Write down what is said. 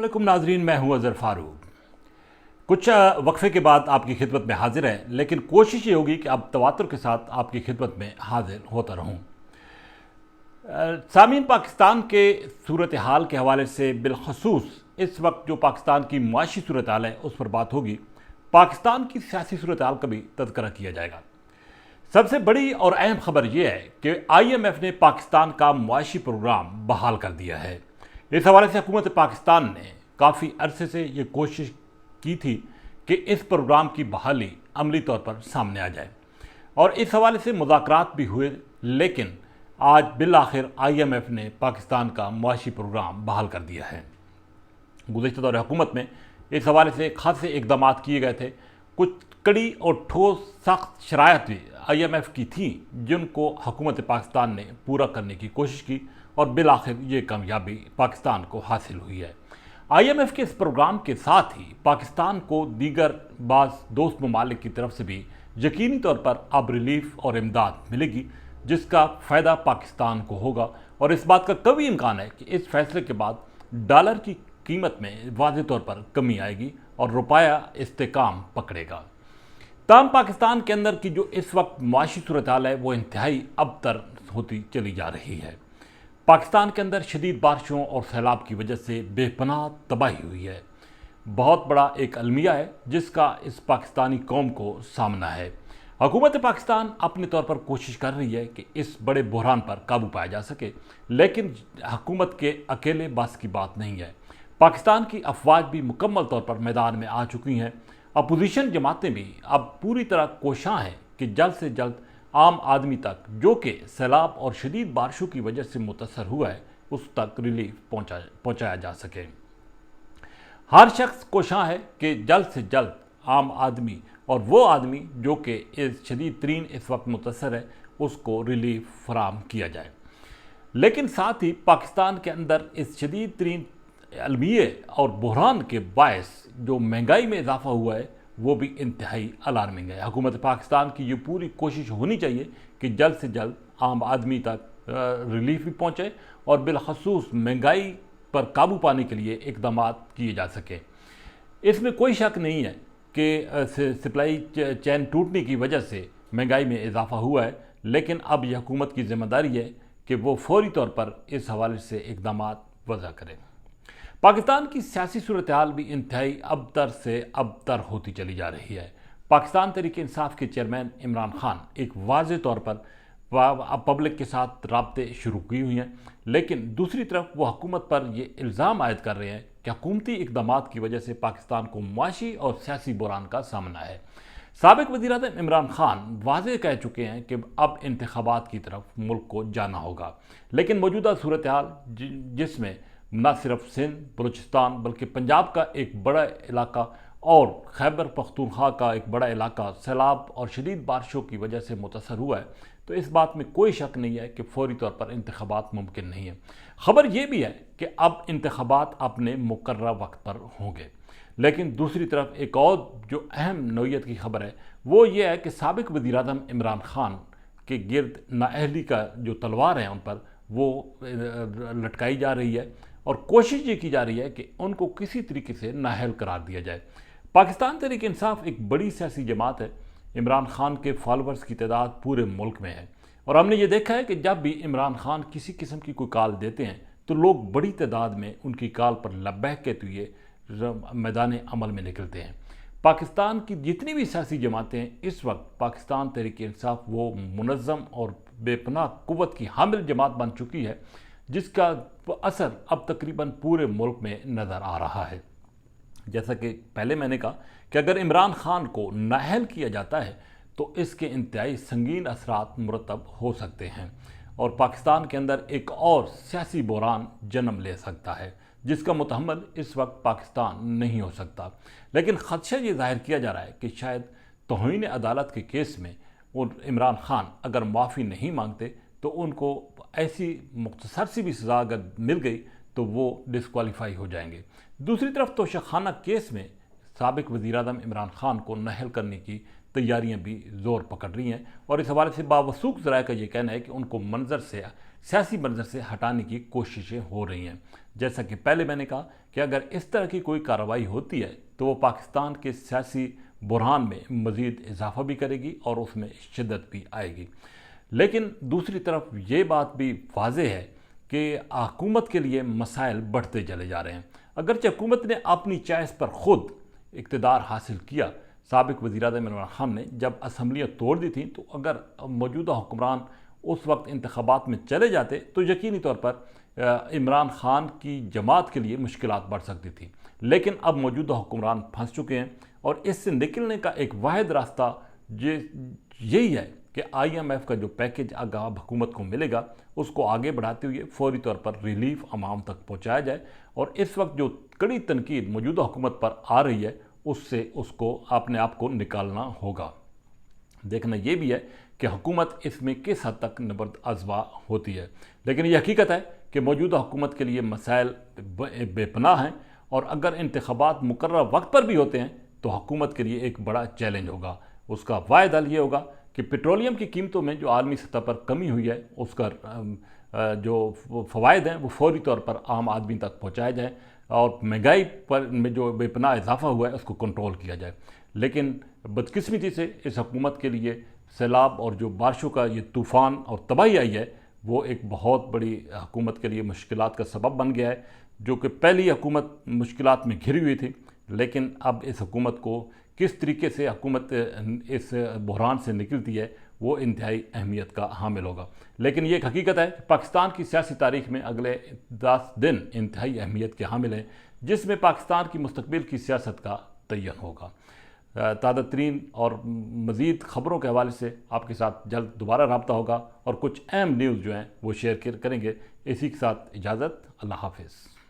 अस्सलाम नाजरीन, मैं हूं अज़हर फारूक। कुछ वक्फे के बाद आपकी खिदमत में हाजिर है, लेकिन कोशिश ये होगी कि अब तवातुर के साथ आपकी खिदमत में हाजिर होता रहूं। सामीन, पाकिस्तान के सूरत हाल के हवाले से बिलखसूस इस वक्त जो पाकिस्तान की मुआशी सूरत हाल है उस पर बात होगी। पाकिस्तान की सियासी सूरत हाल का भी तज़किरा किया जाएगा। सबसे बड़ी और अहम खबर यह है कि IMF ने पाकिस्तान का मुआशी प्रोग्राम बहाल कर दिया है। इस हवाले से हुकूमत पाकिस्तान ने काफ़ी अरसे से ये कोशिश की थी कि इस प्रोग्राम की बहाली अमली तौर पर सामने आ जाए और इस हवाले से मुज़ाकरात भी हुए, लेकिन आज बिल आखिर IMF ने पाकिस्तान का मुआशी प्रोग्राम बहाल कर दिया है। गुज़श्ता दौर हुकूमत में इस हवाले से खासे इकदाम किए गए थे। कुछ कड़ी और ठोस सख्त शराइत भी IMF की थी जिनको हुकूमत पाकिस्तान ने पूरा करने की कोशिश की और बिल आखिर ये कामयाबी पाकिस्तान को हासिल हुई है। IMF के इस प्रोग्राम के साथ ही पाकिस्तान को दीगर बाज़ दोस्त ममालिक की तरफ से भी यकीनी तौर पर अब रिलीफ और इमदाद मिलेगी, जिसका फ़ायदा पाकिस्तान को होगा और इस बात का कभी इम्कान है कि इस फैसले के बाद डॉलर की कीमत में वाज़ेह तौर पर कमी आएगी और रुपया इस्तेकाम पकड़ेगा। ताम पाकिस्तान के अंदर की जो इस वक्त मुआशी सूरत हाल है वो इंतहाई अबतर होती चली जा रही है। पाकिस्तान के अंदर शदीद बारिशों और सैलाब की वजह से बेपनाह तबाही हुई है। बहुत बड़ा एक अलमिया है जिसका इस पाकिस्तानी कौम को सामना है। हुकूमत पाकिस्तान अपने तौर पर कोशिश कर रही है कि इस बड़े बहरान पर काबू पाया जा सके, लेकिन हुकूमत के अकेले बस की बात नहीं है। पाकिस्तान की अफवाज भी मुकम्मल तौर पर मैदान में आ चुकी हैं। अपोजिशन जमातें भी अब पूरी तरह कोशां हैं कि जल्द से जल्द आम आदमी तक, जो कि सैलाब और शदीद बारिशों की वजह से मुतासर हुआ है, उस तक रिलीफ पहुँचाया जा सके। हर शख्स कोशां है कि जल्द से जल्द आम आदमी और वो आदमी जो कि इस शदीद तरीन इस वक्त मुतासर है उसको रिलीफ फराम किया जाए। लेकिन साथ ही पाकिस्तान के अंदर इस शदीद तरीन अलमिये और बहरान के बायस जो महंगाई में इजाफा हुआ है वो भी इंतहाई अलार्मिंग है। हुकूमत पाकिस्तान की ये पूरी कोशिश होनी चाहिए कि जल्द से जल्द आम आदमी तक रिलीफ भी पहुँचे और बिलखसूस महंगाई पर काबू पाने के लिए इकदाम किए जा सकें। इसमें कोई शक नहीं है कि सप्लाई चैन टूटने की वजह से महंगाई में इजाफा हुआ है, लेकिन अब यह हुकूमत की जिम्मेदारी है कि वो फौरी तौर पर इस हवाले से इकदाम वज़ा करें। पाकिस्तान की सियासी सूरत हाल भी इंतहाई अबतर से अबतर होती चली जा रही है। पाकिस्तान तहरीक इंसाफ के चेयरमैन इमरान खान एक वाज़ेह तौर पर पब्लिक के साथ राब्ते शुरू की हुई हैं, लेकिन दूसरी तरफ वो हुकूमत पर ये इल्ज़ाम आयद कर रहे हैं कि हुकूमती इकदाम की वजह से पाकिस्तान को मुआशी और सियासी बहरान का सामना है। साबिक वज़ीर-ए-आज़म इमरान खान वाज़ेह कह चुके हैं कि अब इंतखाबात की तरफ मुल्क को जाना होगा, लेकिन मौजूदा सूरत हाल जिसमें न सिर्फ सिंध, बलूचिस्तान बल्कि पंजाब का एक बड़ा इलाका और खैबर पख्तूनख्वा का एक बड़ा इलाका सैलाब और शदीद बारिशों की वजह से मुतासर हुआ है, तो इस बात में कोई शक नहीं है कि फौरी तौर पर इंतखाबात मुमकिन नहीं है। ख़बर यह भी है कि अब इंतखाबात अपने मुकर्रर वक्त पर होंगे, लेकिन दूसरी तरफ एक और जो अहम नौयत की खबर है वो ये है कि साबिक वज़ीर-ए-आज़म इमरान खान के गिर्द नाअहली का जो तलवार है उन पर वो लटकाई जा रही है और कोशिश ये की जा रही है कि उनको किसी तरीके से नाअहल करार दिया जाए। पाकिस्तान तहरीक इंसाफ एक बड़ी सियासी जमात है। इमरान खान के फॉलोअर्स की तादाद पूरे मुल्क में है और हमने ये देखा है कि जब भी इमरान खान किसी किस्म की कोई कॉल देते हैं तो लोग बड़ी तादाद में उनकी कॉल पर लब्बैक कहते हुए मैदान अमल में निकलते हैं। पाकिस्तान की जितनी भी सियासी जमातें हैं इस वक्त पाकिस्तान तहरीक इंसाफ वो मुनज़्ज़म और बेपनाह कुव्वत की हामिल जमात बन चुकी है, जिसका असर अब तकरीबन पूरे मुल्क में नज़र आ रहा है। जैसा कि पहले मैंने कहा कि अगर इमरान खान को नाअहल किया जाता है तो इसके इंतहाई संगीन असरात मुरतब हो सकते हैं और पाकिस्तान के अंदर एक और सियासी बहरान जन्म ले सकता है, जिसका मुतहम्मल इस वक्त पाकिस्तान नहीं हो सकता। लेकिन ख़दशा ये जाहिर किया जा रहा है कि शायद तौहीन अदालत के केस में इमरान खान अगर माफ़ी नहीं मांगते तो उनको ऐसी मुख्तसर सी भी सज़ा अगर मिल गई तो वो डिस्क्वालीफाई हो जाएंगे। दूसरी तरफ तोशाखाना केस में साबिक वज़ीर-ए-आज़म इमरान खान को नाअहल करने की तैयारियां भी ज़ोर पकड़ रही हैं और इस हवाले से बावसूख ज़राए का ये कहना है कि उनको सियासी मंजर से हटाने की कोशिशें हो रही हैं। जैसा कि पहले मैंने कहा कि अगर इस तरह की कोई कार्रवाई होती है तो वो पाकिस्तान के सियासी बुरहान में मज़ीद इजाफा भी करेगी और उसमें शिद्दत भी आएगी। लेकिन दूसरी तरफ ये बात भी वाज़ेह है कि हुकूमत के लिए मसाइल बढ़ते चले जा रहे हैं। अगरचे हुकूमत ने अपनी चॉइस पर ख़ुद इक़्तिदार हासिल किया, साबिक़ वज़ीर-ए-आज़म इमरान खान ने जब असम्बलियाँ तोड़ दी थी, तो अगर मौजूदा हुक्मरान उस वक्त इंतखाबात में चले जाते तो यकीनी तौर पर इमरान खान की जमात के लिए मुश्किलात बढ़ सकती थी। लेकिन अब मौजूदा हुक्मरान फंस चुके हैं और इससे निकलने का एक वाहिद रास्ता यही है कि IMF का जो पैकेज आगाह हुकूमत को मिलेगा उसको आगे बढ़ाते हुए फौरी तौर पर रिलीफ अवाम तक पहुँचाया जाए और इस वक्त जो कड़ी तनकीद मौजूदा हुकूमत पर आ रही है उससे उसको अपने आप को निकालना होगा। देखना ये भी है कि हुकूमत इसमें किस हद तक नबर्द अज़वा होती है। लेकिन ये हकीकत है कि मौजूदा हुकूमत के लिए मसाइल बेपनाह हैं और अगर इंतखाबात मुकर्रर वक्त पर भी होते हैं तो हुकूमत के लिए एक बड़ा चैलेंज होगा। उसका वाहिद हल ये होगा कि पेट्रोलियम की कीमतों में जो आलमी सतह पर कमी हुई है उसका जो फ़वाइद हैं वो फौरी तौर पर आम आदमी तक पहुँचाया जाए और महंगाई पर में जो बेपनाह इजाफा हुआ है उसको कंट्रोल किया जाए। लेकिन बदकिस्मती से इस हुकूमत के लिए सैलाब और जो बारिशों का ये तूफ़ान और तबाही आई है वो एक बहुत बड़ी हुकूमत के लिए मुश्किलात का सबब बन गया है। जो कि पहली हुकूमत मुश्किलात में घिरी हुई थी, लेकिन अब इस हुकूमत को किस तरीके से हुकूमत इस बहरान से निकलती है वो इंतहाई अहमियत का हामिल होगा। लेकिन ये एक हकीकत है कि पाकिस्तान की सियासी तारीख में अगले 10 दिन इंतहाई अहमियत के हामिल हैं, जिसमें पाकिस्तान की मुस्तकबिल की सियासत का तयन होगा। ताज़ा तरीन और मज़ीद ख़बरों के हवाले से आपके साथ जल्द दोबारा रब्ता होगा और कुछ अहम न्यूज़ जो हैं वो शेयर करेंगे। इसी के साथ इजाज़त, अल्लाह हाफ़िज़।